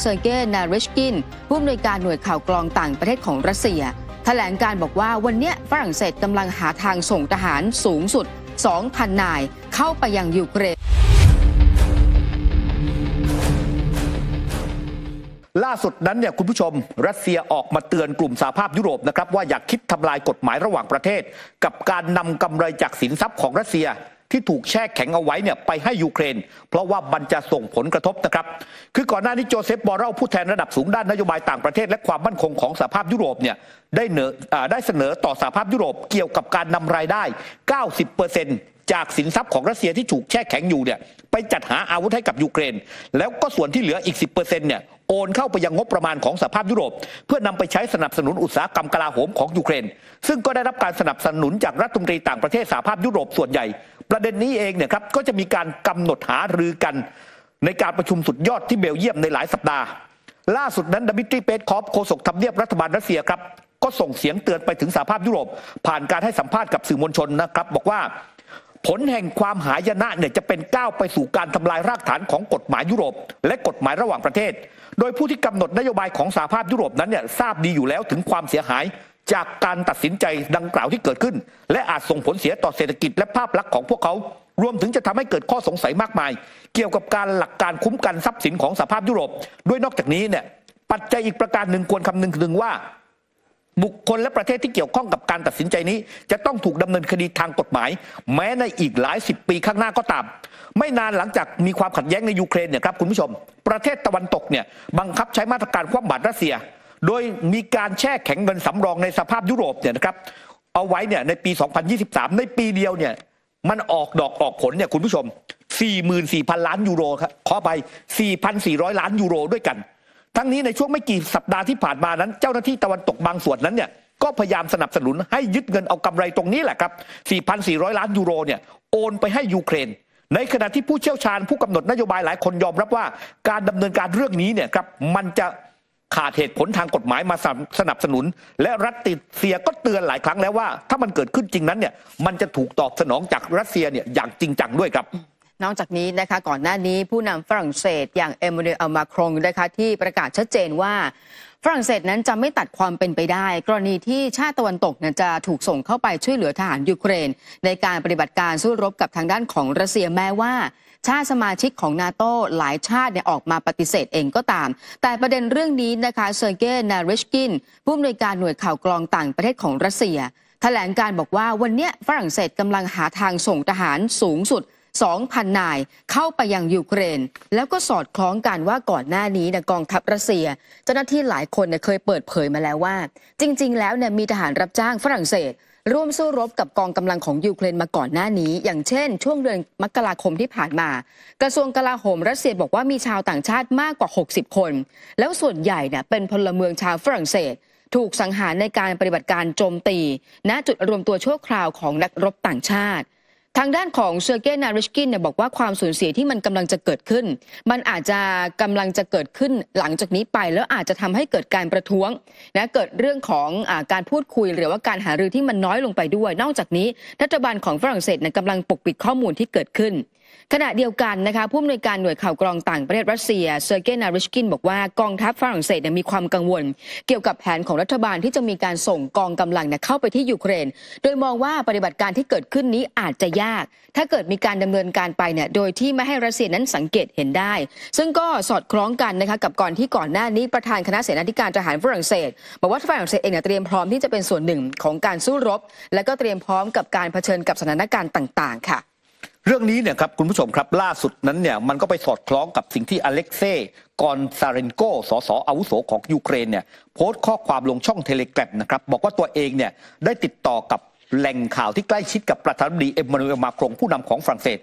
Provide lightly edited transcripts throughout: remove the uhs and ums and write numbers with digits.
เซอร์เกย์ นาริชกินผู้อำนวยการหน่วยข่าวกรองต่างประเทศของรัสเซียแถลงการบอกว่าวันนี้ฝรั่งเศสกำลังหาทางส่งทหารสูงสุด 2,000 นายเข้าไปยังยูเครนล่าสุดนั้นเนี่ยคุณผู้ชมรัสเซียออกมาเตือนกลุ่มสหภาพยุโรปนะครับว่าอย่าคิดทำลายกฎหมายระหว่างประเทศกับการนำกำไรจากสินทรัพย์ของรัสเซียที่ถูกแช่แข็งเอาไว้เนี่ยไปให้ยูเครนเพราะว่ามันจะส่งผลกระทบนะครับคือก่อนหน้านี้โจเซฟ บอเรลผู้แทนระดับสูงด้านนโยบายต่างประเทศและความมั่นคงของสหภาพยุโรปเนี่ยได้เสนอต่อสหภาพยุโรปเกี่ยวกับการนำรายได้ 90%จากสินทรัพย์ของรัสเซียที่ถูกแช่แข็งอยู่เนี่ยไปจัดหาอาวุธให้กับยูเครนแล้วก็ส่วนที่เหลืออีก 10% เนี่ยโอนเข้าไปยังงบประมาณของสหภาพยุโรปเพื่อนำไปใช้สนับสนุนอุตสาหกรรมกลาโหมของยูเครนซึ่งก็ได้รับการสนับสนุนจากรัฐมนตรีต่างประเทศสหภาพยุโรปส่วนใหญ่ประเด็นนี้เองเนี่ยครับก็จะมีการกำหนดหารือกันในการประชุมสุดยอดที่เบลเยียมในหลายสัปดาห์ล่าสุดนั้นดมิตรี เปสคอฟโฆษกทำเนียบรัฐบาลรัสเซียครับก็ส่งเสียงเตือนไปถึงสหภาพยุโรปผ่านการให้สัมภาษณ์กับสื่อมวลชนนะครับบอกว่าผลแห่งความหายนะเนี่ยจะเป็นก้าวไปสู่การทำลายรากฐานของกฎหมายยุโรปและกฎหมายระหว่างประเทศโดยผู้ที่กำหนดนโยบายของสหภาพยุโรปนั้นเนี่ยทราบดีอยู่แล้วถึงความเสียหายจากการตัดสินใจดังกล่าวที่เกิดขึ้นและอาจส่งผลเสียต่อเศรษฐกิจและภาพลักษณ์ของพวกเขารวมถึงจะทำให้เกิดข้อสงสัยมากมายเกี่ยวกับการหลักการคุ้มกันทรัพย์สินของสหภาพยุโรปด้วยนอกจากนี้เนี่ยปัจจัยอีกประการหนึ่งควรคำนึงถึงว่าบุคคลและประเทศที่เกี่ยวข้องกับการตัดสินใจนี้จะต้องถูกดำเนินคดีทางกฎหมายแม้ในอีกหลาย10 ปีข้างหน้าก็ตามไม่นานหลังจากมีความขัดแย้งในยูเครนเนี่ยครับคุณผู้ชมประเทศตะวันตกเนี่ยบังคับใช้มาตรการคว่ำบาตรรัสเซียโดยมีการแช่แข็งเงินสำรองในสหภาพยุโรปเนี่ยนะครับเอาไว้เนี่ยในปี 2023 ในปีเดียวเนี่ยมันออกดอกออกผลเนี่ยคุณผู้ชม 44,000 ล้านยูโรครับขอไป 4,400 ล้านยูโรด้วยกันทั้งนี้ในช่วงไม่กี่สัปดาห์ที่ผ่านมานั้นเจ้าหน้าที่ตะวันตกบางส่วนนั้นเนี่ยก็พยายามสนับสนุนให้ยึดเงินเอากำไรตรงนี้แหละครับ 4,400 ล้านยูโรเนี่ยโอนไปให้ยูเครนในขณะที่ผู้เชี่ยวชาญผู้กำหนดนโยบายหลายคนยอมรับว่าการดำเนินการเรื่องนี้เนี่ยครับมันจะขาดเหตุผลทางกฎหมายมาสนับสนุนและรัสเซียก็เตือนหลายครั้งแล้วว่าถ้ามันเกิดขึ้นจริงนั้นเนี่ยมันจะถูกตอบสนองจากรัสเซียเนี่ยอย่างจริงจังด้วยครับนอกจากนี้นะคะก่อนหน้านี้ผู้นำฝรั่งเศสอย่างเอมมานูเอล มาครงนะคะที่ประกาศชัดเจนว่าฝรั่งเศสนั้นจะไม่ตัดความเป็นไปได้กรณีที่ชาติตะวันตกจะถูกส่งเข้าไปช่วยเหลือทหารยูเครนในการปฏิบัติการสู้รบกับทางด้านของรัสเซียแม้ว่าชาติสมาชิกของนาโต้หลายชาติออกมาปฏิเสธเองก็ตามแต่ประเด็นเรื่องนี้นะคะเซอร์เกย์ นาริชกินผู้อำนวยการหน่วยข่าวกรองต่างประเทศของรัสเซียแถลงการบอกว่าวันนี้ฝรั่งเศสกำลังหาทางส่งทหารสูงสุด 2,000 นายเข้าไปยังยูเครนแล้วก็สอดคล้องกันว่าก่อนหน้านี้กองทัพรัสเซียเจ้าหน้าที่หลายคนเคยเปิดเผยมาแล้วว่าจริงๆแล้วมีทหารรับจ้างฝรั่งเศสร่วมสู้รบกับกองกำลังของยูเครนมาก่อนหน้านี้อย่างเช่นช่วงเดือนมกราคมที่ผ่านมากระทรวงกลาโหมรัสเซียบอกว่ามีชาวต่างชาติมากกว่า60 คนแล้วส่วนใหญ่เป็นพลเมืองชาวฝรั่งเศสถูกสังหารในการปฏิบัติการโจมตีณจุดรวมตัวชั่วคราวของนักรบต่างชาติทางด้านของเซอร์เกย์ นาริชกินบอกว่าความสูญเสียที่มันกำลังจะเกิดขึ้นมันอาจจะกำลังจะเกิดขึ้นหลังจากนี้ไปแล้วอาจจะทำให้เกิดการประท้วงเกิดเรื่องของการพูดคุยหรือว่าการหารือที่มันน้อยลงไปด้วยนอกจากนี้รัฐบาลของฝรั่งเศสกำลังปกปิดข้อมูลที่เกิดขึ้นขณะเดียวกันนะคะผู้อำนวยการหน่วยข่าวกรองต่างประเทศรัสเซียเซอร์เกย์ นาริชกินบอกว่ากองทัพฝรั่งเศสมีความกังวลเกี่ยวกับแผนของรัฐบาลที่จะมีการส่งกองกำลังเข้าไปที่ยูเครนโดยมองว่าปฏิบัติการที่เกิดขึ้นนี้อาจจะยากถ้าเกิดมีการดำเนินการไปโดยที่ไม่ให้รัสเซียนั้นสังเกตเห็นได้ซึ่งก็สอดคล้องกันนะคะกับก่อนหน้านี้ประธานคณะเสนาธิการทหารฝรั่งเศสบอกว่าฝรั่งเศสเองเตรียมพร้อมที่จะเป็นส่วนหนึ่งของการสู้รบและก็เตรียมพร้อมกับการเผชิญกับสถานการณ์ต่างๆค่ะเรื่องนี้เนี่ยครับคุณผู้ชมครับล่าสุดนั้นเนี่ยมันก็ไปสอดคล้องกับสิ่งที่อเล็กเซย์ กอนซาเรนโกสสอาวุโสของยูเครนเนี่ยโพสต์ข้อความลงช่องเทเลแกรมนะครับบอกว่าตัวเองเนี่ยได้ติดต่อกับแหล่งข่าวที่ใกล้ชิดกับประธานาธิบดีเอ็มมานูเอล มาครงผู้นำของฝรั่งเศส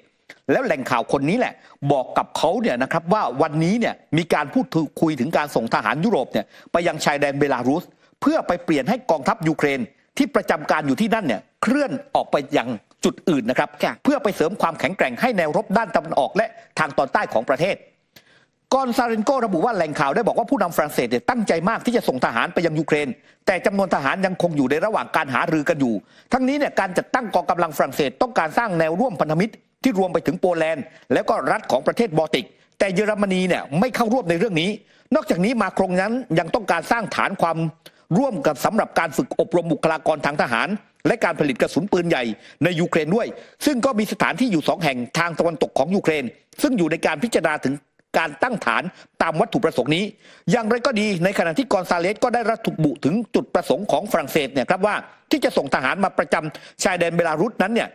แล้วแหล่งข่าวคนนี้แหละบอกกับเขาเนี่ยนะครับว่าวันนี้เนี่ยมีการพูดคุยถึงการส่งทหารยุโรปเนี่ยไปยังชายแดนเบลารุสเพื่อไปเปลี่ยนให้กองทัพยูเครนที่ประจำการอยู่ที่นั่นเนี่ยเคลื่อนออกไปยังจุดอื่นนะครับเพื่อไปเสริมความแข็งแกร่งให้แนวรบด้านตะวันออกและทางตอนใต้ของประเทศกอนซาเรนโกระบุว่าแหล่งข่าวได้บอกว่าผู้นำฝรั่งเศสตั้งใจมากที่จะส่งทหารไปยังยูเครนแต่จำนวนทหารยังคงอยู่ในระหว่างการหารือกันอยู่ทั้งนี้เนี่ยการจัดตั้งกองกำลังฝรั่งเศสต้องการสร้างแนวร่วมพันธมิตรที่รวมไปถึงโปแลนด์และก็รัฐของประเทศบอลติก แต่เยอรมนีเนี่ยไม่เข้าร่วมในเรื่องนี้นอกจากนี้มาครงนั้นยังต้องการสร้างฐานความร่วมกับสำหรับการฝึกอบรมบุคลากรทางทหารและการผลิตกระสุนปืนใหญ่ในยูเครนด้วยซึ่งก็มีสถานที่อยู่2 แห่งทางตะวันตกของยูเครนซึ่งอยู่ในการพิจารณาถึงการตั้งฐานตามวัตถุประสงค์นี้อย่างไรก็ดีในขณะที่กอนซาเลสก็ได้ระบุถึงจุดประสงค์ของฝรั่งเศสเนี่ยครับว่าที่จะส่งทหารมาประจำชายแดนเบลารุสนั้นเนี่ย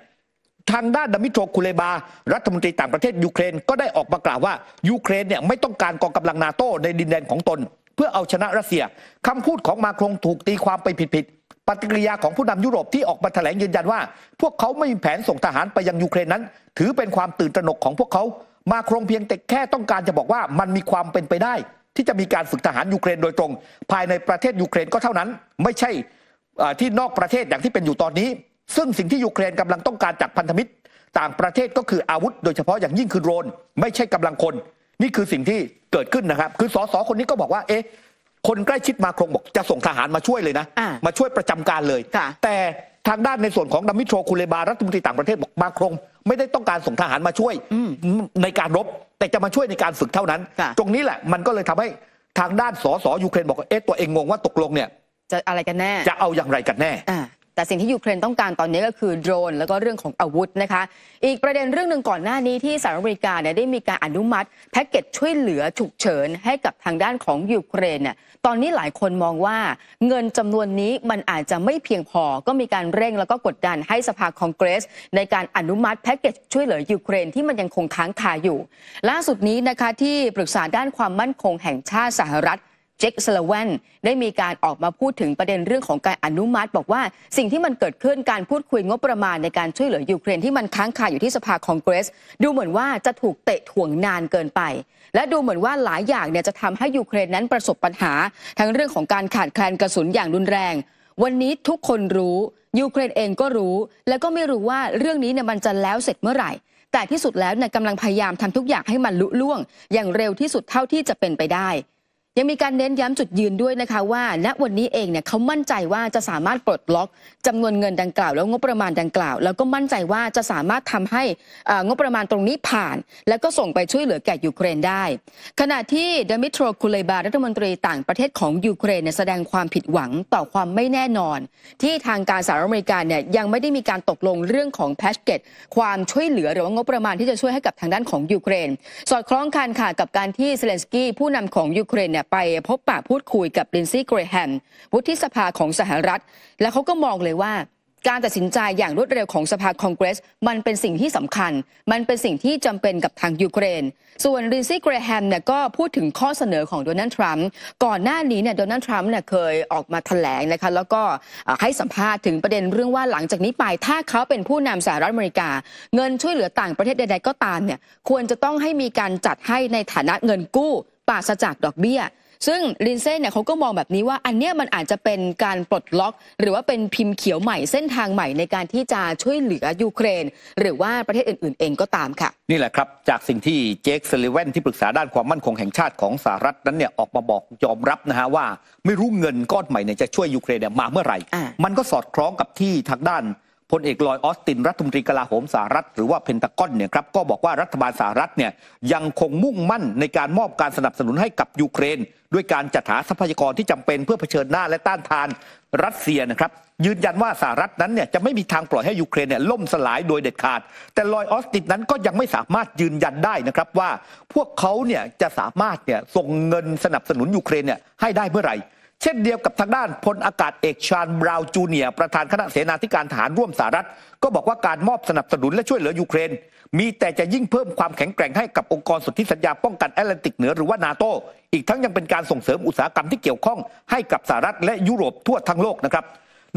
ทางด้านดามิโตรคูเลบารัฐมนตรีต่างประเทศยูเครนก็ได้ออกมากล่าวว่ายูเครนเนี่ยไม่ต้องการกองกำลังนาโต้ในดินแดนของตนเพื่อเอาชนะรัสเซียคำพูดของมาครงถูกตีความไปผิดปฏิกิริยาของผู้นำยุโรปที่ออกมาแถลงยืนยันว่าพวกเขาไม่มีแผนส่งทหารไปยังยูเครนนั้นถือเป็นความตื่นตระหนกของพวกเขามาครงเพียงแต่แค่ต้องการจะบอกว่ามันมีความเป็นไปได้ที่จะมีการฝึกทหารยูเครนโดยตรงภายในประเทศยูเครนก็เท่านั้นไม่ใช่ที่นอกประเทศอย่างที่เป็นอยู่ตอนนี้ซึ่งสิ่งที่ยูเครนกำลังต้องการจากพันธมิตรต่างประเทศก็คืออาวุธโดยเฉพาะอย่างยิ่งคือโดรนไม่ใช่กำลังคนนี่คือสิ่งที่เกิดขึ้นนะครับคือสสคนนี้ก็บอกว่าคนใกล้ชิดมาครงบอกจะส่งทหารมาช่วยเลยนะมาช่วยประจำการเลยแต่ทางด้านในส่วนของดามิโตรคูเลบารัฐมนตรีต่างประเทศบอกมาครงไม่ได้ต้องการส่งทหารมาช่วยในการรบแต่จะมาช่วยในการฝึกเท่านั้นตรงนี้แหละมันก็เลยทำให้ทางด้านสสยูเครนบอกตัวเองงงว่าตกลงเนี่ยจะอะไรกันแน่จะเอาอย่างไรกันแน่แต่สิ่งที่ยูเครนต้องการตอนนี้ก็คือโดรนแล้วก็เรื่องของอาวุธนะคะอีกประเด็นเรื่องหนึ่งก่อนหน้านี้ที่สหรัฐอเมริกาเนี่ยได้มีการอนุมัติแพ็กเกจช่วยเหลือฉุกเฉินให้กับทางด้านของยูเครนเนี่ยตอนนี้หลายคนมองว่าเงินจำนวนนี้มันอาจจะไม่เพียงพอก็มีการเร่งแล้วก็กดดันให้สภาคองเกรสในการอนุมัติแพ็กเกจช่วยเหลือยูเครนที่มันยังคงค้างคาอยู่ล่าสุดนี้นะคะที่ปรึกษาด้านความมั่นคงแห่งชาติสหรัฐเจคสลาเวนได้มีการออกมาพูดถึงประเด็นเรื่องของการอนุมัติบอกว่าสิ่งที่มันเกิดขึ้นการพูดคุยงบประมาณในการช่วยเหลือยูเครนที่มันค้างคาอยู่ที่สภาคองเกรสดูเหมือนว่าจะถูกเตะถ่วงนานเกินไปและดูเหมือนว่าหลายอย่างเนี่ยจะทำให้ยูเครนนั้นประสบปัญหาทั้งเรื่องของการขาดแคลนกระสุนอย่างรุนแรงวันนี้ทุกคนรู้ยูเครนเองก็รู้แล้วก็ไม่รู้ว่าเรื่องนี้เนี่ยมันจะแล้วเสร็จเมื่อไหร่แต่ที่สุดแล้วเนี่ยกำลังพยายามทำทุกอย่างให้มันลุล่วงอย่างเร็วที่สุดเท่าที่จะเป็นไปได้ยังมีการเน้นย้ำจุดยืนด้วยนะคะว่าณวันนี้เองเนี่ยเขามั่นใจว่าจะสามารถปลดล็อกจำนวนเงินดังกล่าวแล้วงบประมาณดังกล่าวแล้วก็มั่นใจว่าจะสามารถทำให้งบประมาณตรงนี้ผ่านแล้วก็ส่งไปช่วยเหลือแก่ยูเครนได้ขณะที่ดามิโตรคูเลบารัฐมนตรีต่างประเทศของยูเครนเนี่ยแสดงความผิดหวังต่อความไม่แน่นอนที่ทางการสหรัฐอเมริกาเนี่ยยังไม่ได้มีการตกลงเรื่องของแพ็กเกจความช่วยเหลือหรือว่างบประมาณที่จะช่วยให้กับทางด้านของยูเครนสอดคล้องกันค่ะกับการที่เซเลนสกี้ผู้นำของยูเครนเนี่ยไปพบปะพูดคุยกับลินซี่เกรแฮมวุฒิสภาของสหรัฐและเขาก็มองเลยว่าการตัดสินใจอย่างรวดเร็วของสภาคองเกรสมันเป็นสิ่งที่สำคัญมันเป็นสิ่งที่จำเป็นกับทางยูเครนส่วนลินซี่เกรแฮมเนี่ยก็พูดถึงข้อเสนอของโดนัลด์ทรัมป์ก่อนหน้านี้เนี่ยโดนัลด์ทรัมป์เนี่ยเคยออกมาแถลงนะคะแล้วก็ให้สัมภาษณ์ถึงประเด็นเรื่องว่าหลังจากนี้ไปถ้าเขาเป็นผู้นำสหรัฐอเมริกาเงินช่วยเหลือต่างประเทศใดๆก็ตามเนี่ยควรจะต้องให้มีการจัดให้ในฐานะเงินกู้ปราศจากดอกเบี้ยซึ่งลินเซ่เนี่ยเขาก็มองแบบนี้ว่าอันเนี้ยมันอาจจะเป็นการปลดล็อกหรือว่าเป็นพิมพ์เขียวใหม่เส้นทางใหม่ในการที่จะช่วยเหลือยูเครนหรือว่าประเทศอื่นๆเองก็ตามค่ะนี่แหละครับจากสิ่งที่เจคซัลลิแวนที่ปรึกษาด้านความมั่นคงแห่งชาติของสหรัฐนั้นเนี่ยออกมาบอกยอมรับนะฮะว่าไม่รู้เงินก้อนใหม่เนี่ยจะช่วยยูเครนเนี่ยมาเมื่อไหร่มันก็สอดคล้องกับที่ทางด้านพลเอกลอยออสตินรัฐมนตรีกลาโหมสหรัฐหรือว่าเพนทากอนเนี่ยครับก็บอกว่ารัฐบาลสหรัฐเนี่ยยังคงมุ่งมั่นในการมอบการสนับสนุนให้กับยูเครนด้วยการจัดหาทรัพยากรที่จำเป็นเพื่อเผชิญหน้าและต้านทานรัสเซียนะครับยืนยันว่าสหรัฐนั้นเนี่ยจะไม่มีทางปล่อยให้ยูเครนเนี่ยล่มสลายโดยเด็ดขาดแต่ลอยออสตินนั้นก็ยังไม่สามารถยืนยันได้นะครับว่าพวกเขาเนี่ยจะสามารถเนี่ยส่งเงินสนับสนุนยูเครนเนี่ยให้ได้เมื่อไหร่เช่นเดียวกับทางด้านพลอากาศเอกชาญบราวน์จูเนียร์ประธานคณะเสนาธิการทหารร่วมสหรัฐก็บอกว่าการมอบสนับสนุนและช่วยเหลือยูเครนมีแต่จะยิ่งเพิ่มความแข็งแกร่งให้กับองค์กรสนธิสัญญาป้องกันแอตแลนติกเหนือหรือว่านาโตอีกทั้งยังเป็นการส่งเสริมอุตสาหกรรมที่เกี่ยวข้องให้กับสหรัฐและยุโรปทั่วทั้งโลกนะครับ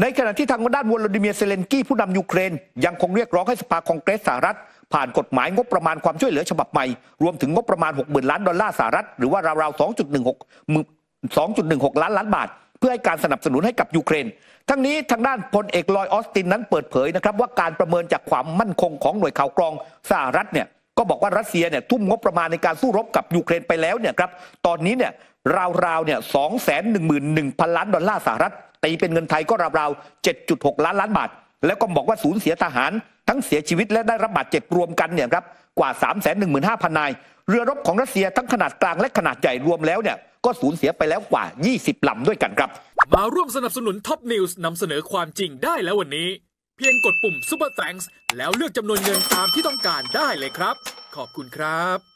ในขณะที่ทางด้านวลาดิเมียร์เซเลนสกี้ผู้นำยูเครนยังคงเรียกร้องให้สภาคองเกรสสหรัฐผ่านกฎหมายงบประมาณความช่วยเหลือฉบับใหม่รวมถึงงบประมาณ 60,000 ล้านดอลลาร์สหรัฐหรือว่าราวๆ 2.16 ล้านบาทเพื่อให้การสนับสนุนให้กับยูเครนทั้งนี้ทางด้านพลเอกลอยออสตินนั้นเปิดเผยนะครับว่าการประเมินจากความมั่นคงของหน่วยข่าวกรองสหรัฐเนี่ยก็บอกว่ารัสเซียเนี่ยทุ่มงบประมาณในการสู้รบกับยูเครนไปแล้วเนี่ยครับตอนนี้เนี่ยราวๆเนี่ย 211,000 ล้านดอลลาร์สหรัฐตีเป็นเงินไทยก็ราวๆ 7.6 ล้านบาทแล้วก็บอกว่าสูญเสียทหาร ทั้งเสียชีวิตและได้รับบาดเจ็บรวมกันเนี่ยครับกว่า 315,000 นายเรือรบของรัสเซียทั้งขนาดกลางและขนาดใหญ่รวมแล้วเนี่ยก็สูญเสียไปแล้วกว่า 20 ลำด้วยกันครับมาร่วมสนับสนุนท็อปนิวส์นำเสนอความจริงได้แล้ววันนี้เพียงกดปุ่ม Super Thanks แล้วเลือกจำนวนเงินตามที่ต้องการได้เลยครับขอบคุณครับ